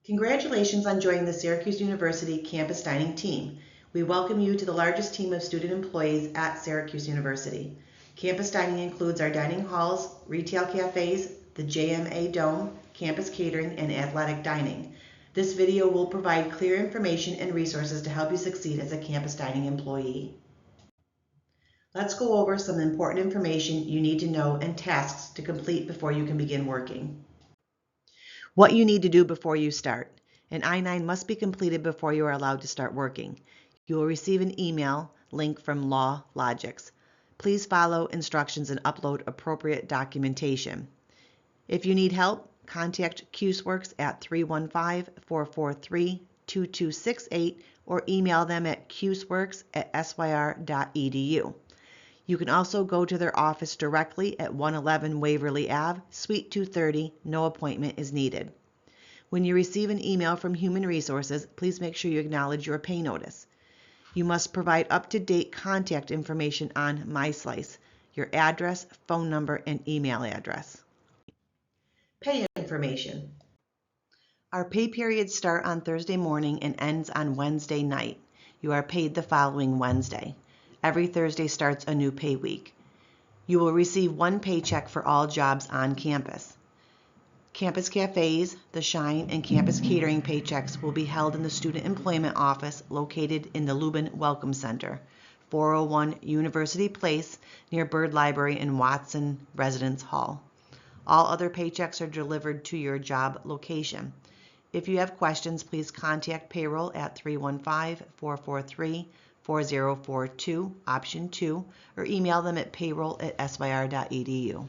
Congratulations on joining the Syracuse University campus dining team. We welcome you to the largest team of student employees at Syracuse University. Campus dining includes our dining halls, retail cafes, the JMA Dome, campus catering, and athletic dining. This video will provide clear information and resources to help you succeed as a campus dining employee. Let's go over some important information you need to know and tasks to complete before you can begin working. What you need to do before you start. An I-9 must be completed before you are allowed to start working. You will receive an email link from Law Logix. Please follow instructions and upload appropriate documentation. If you need help, contact CUSEWorks at 315-443-2268 or email them at cuseworks@syr.edu. You can also go to their office directly at 111 Waverly Ave, Suite 230. No appointment is needed. When you receive an email from Human Resources, please make sure you acknowledge your pay notice. You must provide up-to-date contact information on MySlice, your address, phone number, and email address. Pay information. Our pay periods start on Thursday morning and ends on Wednesday night. You are paid the following Wednesday. Every Thursday starts a new pay week. You will receive one paycheck for all jobs on campus. Campus cafes, the Shine, and campus catering paychecks will be held in the Student Employment Office located in the Lubin Welcome Center, 401 University Place near Byrd Library and Watson Residence Hall. All other paychecks are delivered to your job location. If you have questions, please contact payroll at 315-443-4042, option 2, or email them at payroll@syr.edu.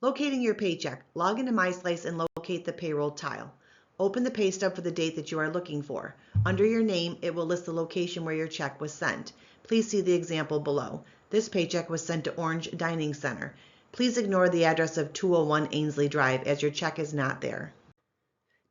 Locating your paycheck. Log into MySlice and locate the payroll tile. Open the pay stub for the date that you are looking for. Under your name, it will list the location where your check was sent. Please see the example below. This paycheck was sent to Orange Dining Center. Please ignore the address of 201 Ainsley Drive as your check is not there.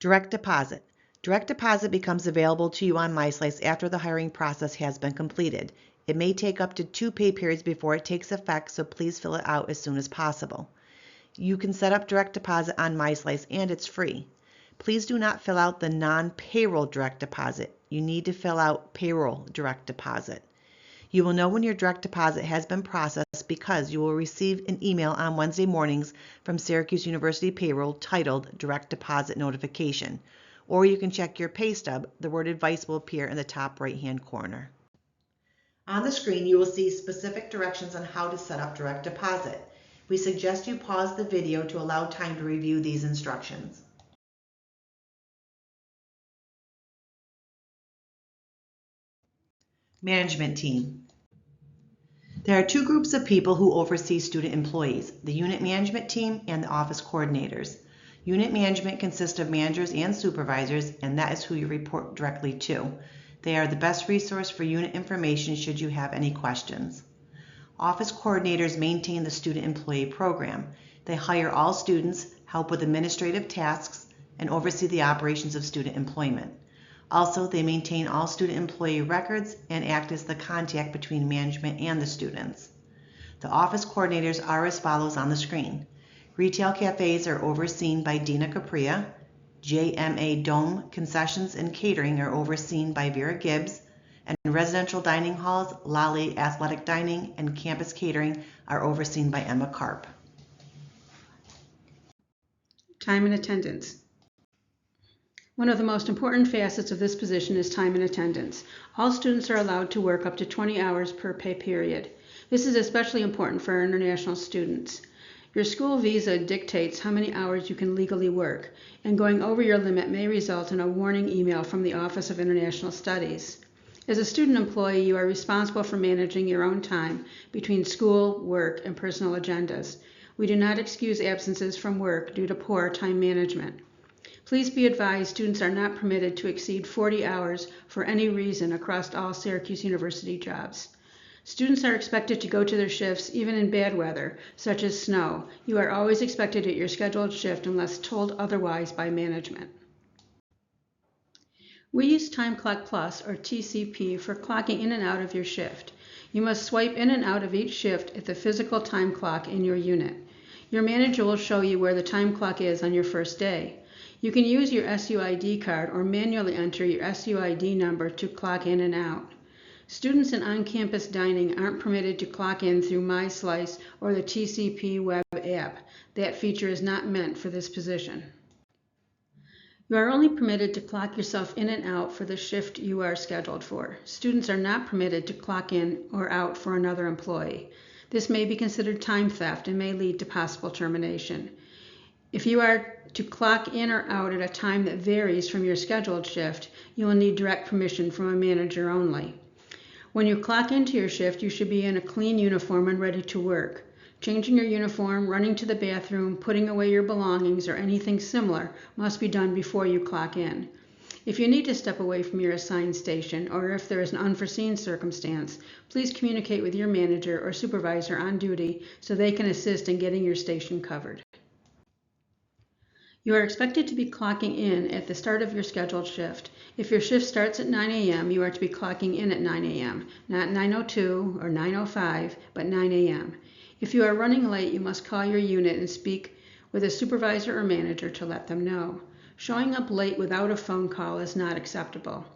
Direct deposit. Direct deposit becomes available to you on MySlice after the hiring process has been completed. It may take up to 2 pay periods before it takes effect, so please fill it out as soon as possible. You can set up direct deposit on MySlice and it's free. Please do not fill out the non-payroll direct deposit. You need to fill out payroll direct deposit. You will know when your direct deposit has been processed because you will receive an email on Wednesday mornings from Syracuse University Payroll titled Direct Deposit Notification. Or you can check your pay stub. The word advice will appear in the top right-hand corner. On the screen, you will see specific directions on how to set up direct deposit. We suggest you pause the video to allow time to review these instructions. Management team. There are 2 groups of people who oversee student employees, the unit management team and the office coordinators. Unit management consists of managers and supervisors, and that is who you report directly to. They are the best resource for unit information should you have any questions. Office coordinators maintain the student employee program. They hire all students, help with administrative tasks, and oversee the operations of student employment. Also, they maintain all student employee records and act as the contact between management and the students. The office coordinators are as follows on the screen. Retail cafes are overseen by Dina Capria. JMA Dome concessions and catering are overseen by Vera Gibbs. And residential dining halls, Lolly Athletic Dining, and campus catering are overseen by Emma Karp. Time and attendance. One of the most important facets of this position is time and attendance. All students are allowed to work up to 20 hours per pay period. This is especially important for our international students. Your school visa dictates how many hours you can legally work, and going over your limit may result in a warning email from the Office of International Studies. As a student employee, you are responsible for managing your own time between school, work, and personal agendas. We do not excuse absences from work due to poor time management. Please be advised students are not permitted to exceed 40 hours for any reason across all Syracuse University jobs. Students are expected to go to their shifts even in bad weather, such as snow. You are always expected at your scheduled shift unless told otherwise by management. We use Time Clock Plus, or TCP, for clocking in and out of your shift. You must swipe in and out of each shift at the physical time clock in your unit. Your manager will show you where the time clock is on your first day. You can use your SUID card or manually enter your SUID number to clock in and out. Students in on-campus dining aren't permitted to clock in through MySlice or the TCP web app. That feature is not meant for this position. You are only permitted to clock yourself in and out for the shift you are scheduled for. Students are not permitted to clock in or out for another employee. This may be considered time theft and may lead to possible termination. If you are to clock in or out at a time that varies from your scheduled shift, you will need direct permission from a manager only. When you clock into your shift, you should be in a clean uniform and ready to work. Changing your uniform, running to the bathroom, putting away your belongings, or anything similar must be done before you clock in. If you need to step away from your assigned station, or if there is an unforeseen circumstance, please communicate with your manager or supervisor on duty so they can assist in getting your station covered. You are expected to be clocking in at the start of your scheduled shift. If your shift starts at 9 a.m., you are to be clocking in at 9 a.m., not 9:02 or 9:05, but 9 a.m. If you are running late, you must call your unit and speak with a supervisor or manager to let them know. Showing up late without a phone call is not acceptable.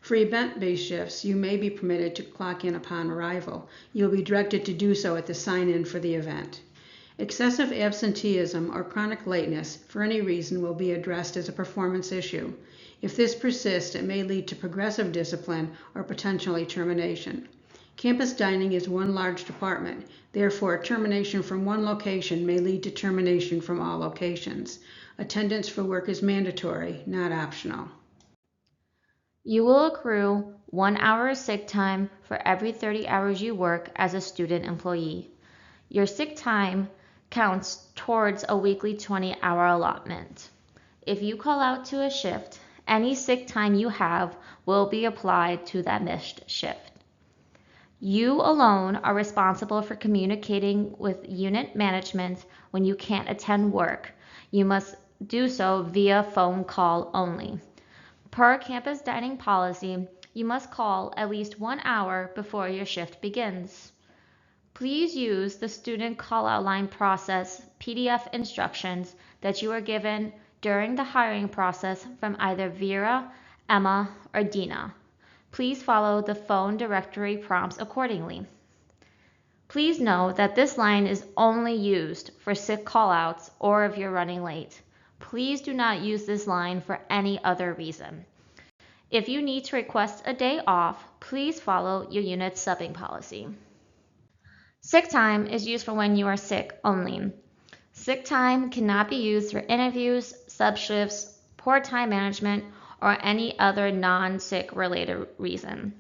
For event-based shifts, you may be permitted to clock in upon arrival. You will be directed to do so at the sign-in for the event. Excessive absenteeism or chronic lateness for any reason will be addressed as a performance issue. If this persists, it may lead to progressive discipline or potentially termination. Campus dining is one large department. Therefore, termination from one location may lead to termination from all locations. Attendance for work is mandatory, not optional. You will accrue 1 hour of sick time for every 30 hours you work as a student employee. Your sick time counts towards a weekly 20-hour allotment. If you call out to a shift, any sick time you have will be applied to that missed shift. You alone are responsible for communicating with unit management when you can't attend work. You must do so via phone call only. Per campus dining policy, you must call at least 1 hour before your shift begins. Please use the student call-out line process PDF instructions that you were given during the hiring process from either Vera, Emma, or Dina. Please follow the phone directory prompts accordingly. Please know that this line is only used for sick call-outs or if you're running late. Please do not use this line for any other reason. If you need to request a day off, please follow your unit's subbing policy. Sick time is used for when you are sick only. Sick time cannot be used for interviews, sub-shifts, poor time management, or any other non-sick related reason.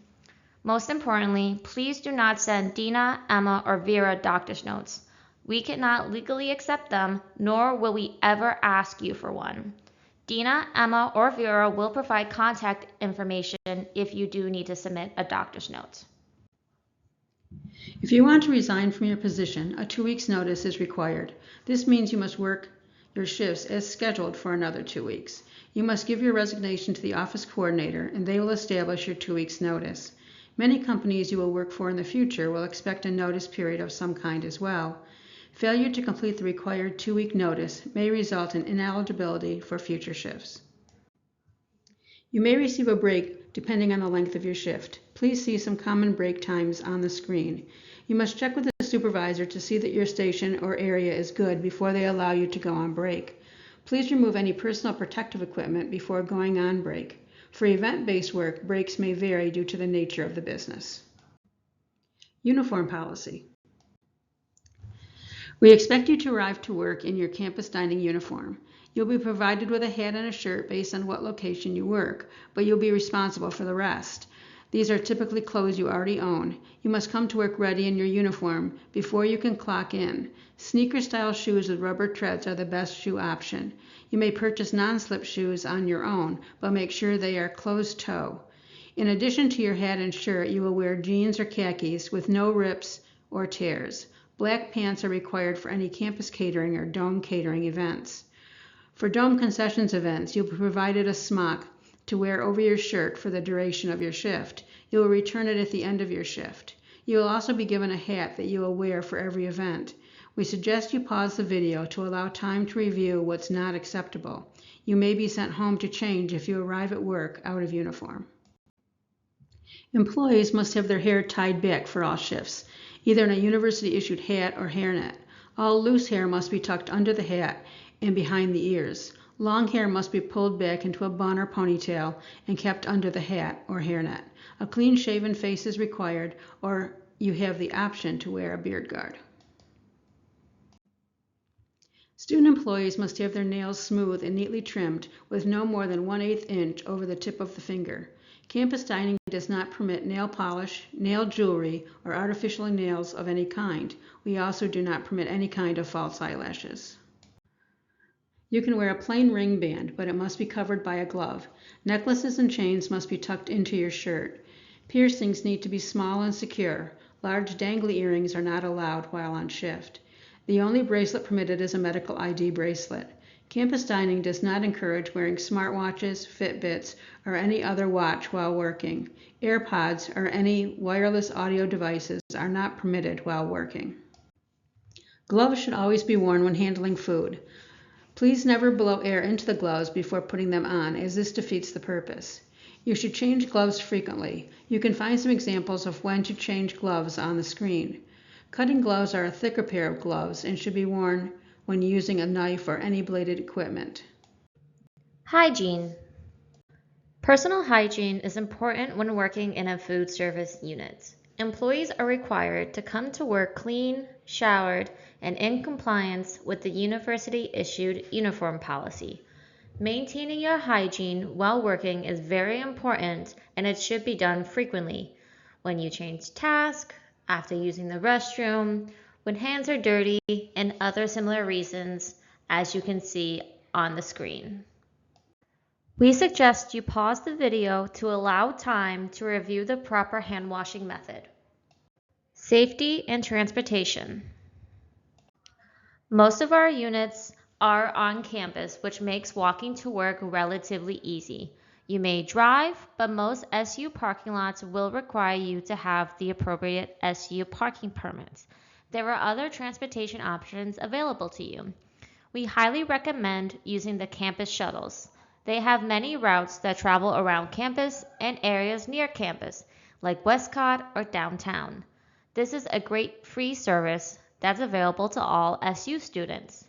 Most importantly, please do not send Dina, Emma, or Vera doctor's notes. We cannot legally accept them, nor will we ever ask you for one. Dina, Emma, or Vera will provide contact information if you do need to submit a doctor's note. If you want to resign from your position, a 2 weeks notice is required. This means you must work your shifts as scheduled for another 2 weeks. You must give your resignation to the office coordinator and they will establish your 2 weeks notice. Many companies you will work for in the future will expect a notice period of some kind as well. Failure to complete the required 2-week notice may result in ineligibility for future shifts. You may receive a break depending on the length of your shift. Please see some common break times on the screen. You must check with the supervisor to see that your station or area is good before they allow you to go on break. Please remove any personal protective equipment before going on break. For event-based work, breaks may vary due to the nature of the business. Uniform policy. We expect you to arrive to work in your campus dining uniform. You'll be provided with a hat and a shirt based on what location you work, but you'll be responsible for the rest. These are typically clothes you already own. You must come to work ready in your uniform before you can clock in. Sneaker-style shoes with rubber treads are the best shoe option. You may purchase non-slip shoes on your own, but make sure they are closed-toe. In addition to your hat and shirt, you will wear jeans or khakis with no rips or tears. Black pants are required for any campus catering or dome catering events. For dome concessions events, you'll be provided a smock to wear over your shirt for the duration of your shift. You will return it at the end of your shift. You will also be given a hat that you will wear for every event. We suggest you pause the video to allow time to review what's not acceptable. You may be sent home to change if you arrive at work out of uniform. Employees must have their hair tied back for all shifts, either in a university-issued hat or hairnet. All loose hair must be tucked under the hat and behind the ears. Long hair must be pulled back into a bun or ponytail and kept under the hat or hairnet. A clean-shaven face is required, or you have the option to wear a beard guard. Student employees must have their nails smooth and neatly trimmed with no more than 1/8 inch over the tip of the finger. Campus dining does not permit nail polish, nail jewelry, or artificial nails of any kind. We also do not permit any kind of false eyelashes. You can wear a plain ring band, but it must be covered by a glove. Necklaces and chains must be tucked into your shirt. Piercings need to be small and secure. Large dangly earrings are not allowed while on shift. The only bracelet permitted is a medical ID bracelet. Campus dining does not encourage wearing smartwatches, Fitbits, or any other watch while working. AirPods or any wireless audio devices are not permitted while working. Gloves should always be worn when handling food. Please never blow air into the gloves before putting them on, as this defeats the purpose. You should change gloves frequently. You can find some examples of when to change gloves on the screen. Cutting gloves are a thicker pair of gloves and should be worn when using a knife or any bladed equipment. Hygiene. Personal hygiene is important when working in a food service unit. Employees are required to come to work clean, showered, and in compliance with the university-issued uniform policy. Maintaining your hygiene while working is very important, and it should be done frequently. When you change task, after using the restroom, when hands are dirty, and other similar reasons, as you can see on the screen. We suggest you pause the video to allow time to review the proper hand washing method. Safety and transportation. Most of our units are on campus, which makes walking to work relatively easy. You may drive, but most SU parking lots will require you to have the appropriate SU parking permits. There are other transportation options available to you. We highly recommend using the campus shuttles. They have many routes that travel around campus and areas near campus, like Westcott or downtown. This is a great free service that's available to all SU students.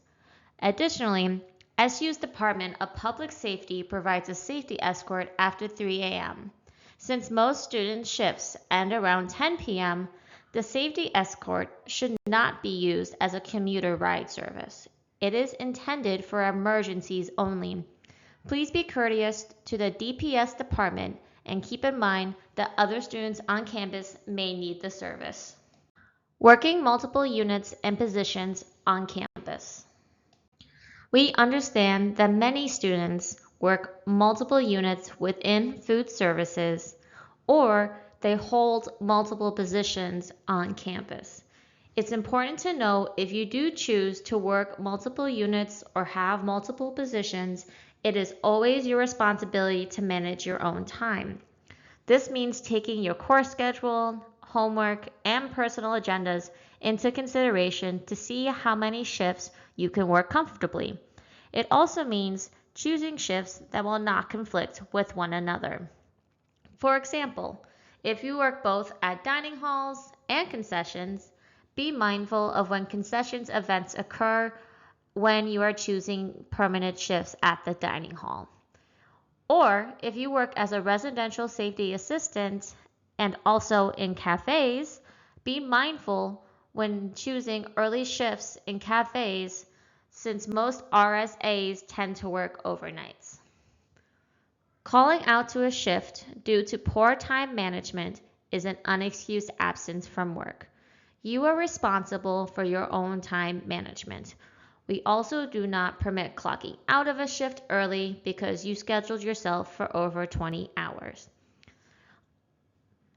Additionally, SU's Department of Public Safety provides a safety escort after 3 a.m. Since most student shifts end around 10 p.m., the safety escort should not be used as a commuter ride service. It is intended for emergencies only. Please be courteous to the DPS department and keep in mind that other students on campus may need the service. Working multiple units and positions on campus. We understand that many students work multiple units within food services, or they hold multiple positions on campus. It's important to know if you do choose to work multiple units or have multiple positions, it is always your responsibility to manage your own time. This means taking your course schedule, homework, and personal agendas into consideration to see how many shifts you can work comfortably. It also means choosing shifts that will not conflict with one another. For example, if you work both at dining halls and concessions, be mindful of when concessions events occur when you are choosing permanent shifts at the dining hall. Or if you work as a residential safety assistant and also in cafes, be mindful when choosing early shifts in cafes, since most RSAs tend to work overnights. Calling out to a shift due to poor time management is an unexcused absence from work. You are responsible for your own time management. We also do not permit clocking out of a shift early because you scheduled yourself for over 20 hours.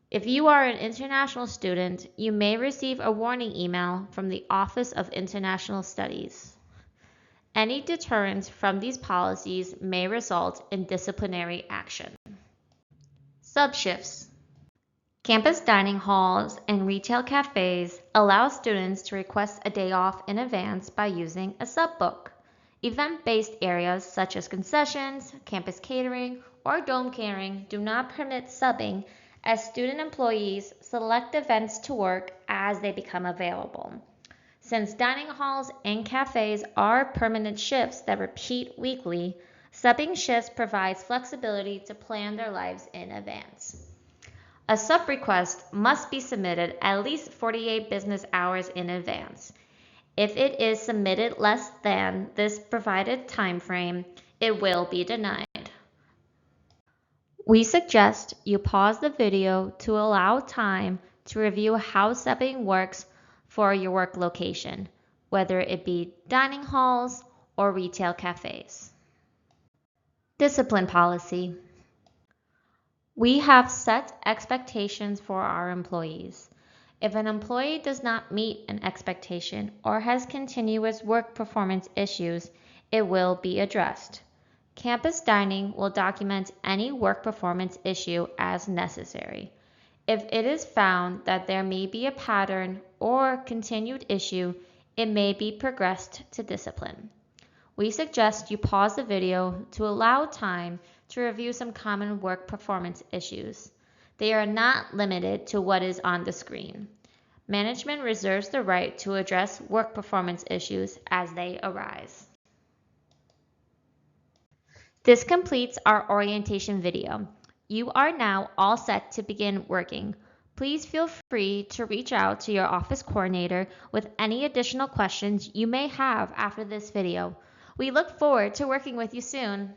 If you are an international student, you may receive a warning email from the Office of International Studies. Any deterrence from these policies may result in disciplinary action. Subshifts. Campus dining halls and retail cafes allow students to request a day off in advance by using a subbook. Event-based areas such as concessions, campus catering, or dome catering do not permit subbing as student employees select events to work as they become available. Since dining halls and cafes are permanent shifts that repeat weekly, subbing shifts provides flexibility to plan their lives in advance. A sub request must be submitted at least 48 business hours in advance. If it is submitted less than this provided time frame, it will be denied. We suggest you pause the video to allow time to review how subbing works for your work location, whether it be dining halls or retail cafes. Discipline policy. We have set expectations for our employees. If an employee does not meet an expectation or has continuous work performance issues, it will be addressed. Campus dining will document any work performance issue as necessary. If it is found that there may be a pattern or continued issue, it may be progressed to discipline. We suggest you pause the video to allow time to review some common work performance issues. They are not limited to what is on the screen. Management reserves the right to address work performance issues as they arise. This completes our orientation video. You are now all set to begin working. Please feel free to reach out to your office coordinator with any additional questions you may have after this video. We look forward to working with you soon.